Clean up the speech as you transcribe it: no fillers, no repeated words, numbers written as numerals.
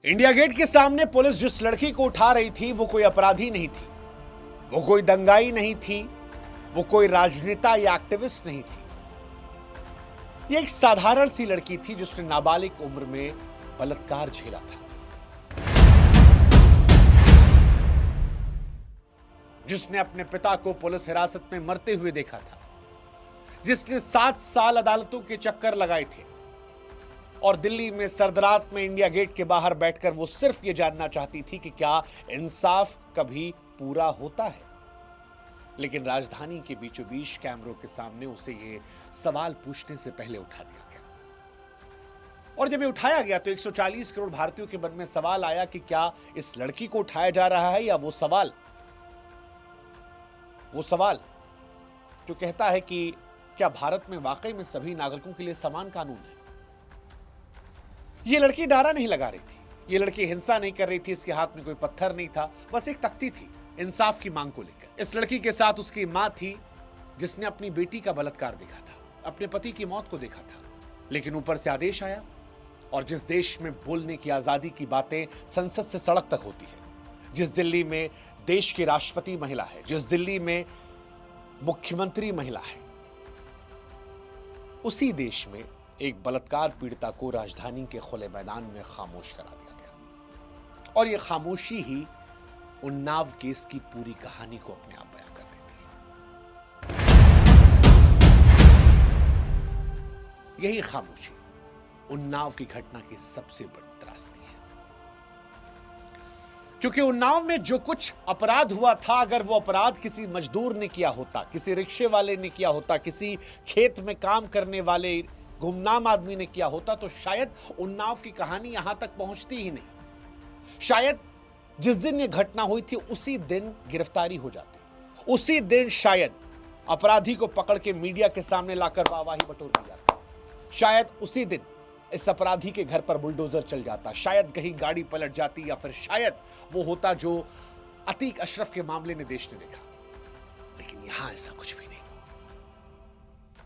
India gate के सामने police जिस लड़की को उठा रही थी वो कोई अपराधी नहीं थी, वो कोई दंगाई नहीं थी, वो कोई राजनेता या एक्टिविस्ट नहीं थी। ये एक साधारण सी लड़की थी जिसने नाबालिग उम्र में बलात्कार झेला था, जिसने अपने पिता को पुलिस हिरासत में मरते हुए देखा था, जिसने 7 साल अदालतों के चक्कर लगाए थे और दिल्ली में सरदरात में इंडिया गेट के बाहर बैठकर वो सिर्फ ये जानना चाहती थी कि क्या इंसाफ कभी पूरा होता है। लेकिन राजधानी के बीचों बीच कैमरों के सामने उसे ये सवाल पूछने से पहले उठा दिया गया। और जब ये उठाया गया तो 140 करोड़ भारतीयों के मन में सवाल आया कि क्या इस लड़की को उठाया जा रहा है या वो सवाल जो कहता है कि क्या भारत में वाकई में सभी नागरिकों के लिए समान कानून है। ये लड़की नारा नहीं लगा रही थी, ये लड़की हिंसा नहीं कर रही थी, इसके हाथ में कोई पत्थर नहीं था, बस एक तख्ती थी इंसाफ की मांग को लेकर। इस लड़की के साथ उसकी मां थी जिसने अपनी बेटी का बलात्कार देखा था, अपने पति की मौत को देखा था। लेकिन ऊपर से आदेश आया और जिस देश में बोलने की आजादी की बातें संसद से सड़क तक होती है, जिस दिल्ली में देश की राष्ट्रपति महिला है, जिस दिल्ली में मुख्यमंत्री महिला है, उसी देश में एक बलात्कार पीड़िता को राजधानी के खुले मैदान में खामोश करा दिया गया। और यह खामोशी ही उन्नाव केस की पूरी कहानी को अपने आप बयां कर देती है। यही खामोशी उन्नाव की घटना की सबसे बड़ी त्रासदी है, क्योंकि उन्नाव में जो कुछ अपराध हुआ था, अगर वो अपराध किसी मजदूर ने किया होता, किसी रिक्शे वाले ने किया होता, किसी खेत में काम करने वाले गुमनाम आदमी ने किया होता, तो शायद उन्नाव की कहानी यहां तक पहुंचती ही नहीं। शायद जिस दिन यह घटना हुई थी उसी दिन गिरफ्तारी हो जाती, उसी दिन शायद अपराधी को पकड़ के मीडिया के सामने लाकर वाहवाही बटोर दी जाती, शायद उसी दिन इस अपराधी के घर पर बुलडोजर चल जाता, शायद कहीं गाड़ी पलट जाती, या फिर शायद वो होता जो अतीक अशरफ के मामले में देश ने देखा। लेकिन यहां ऐसा कुछ भी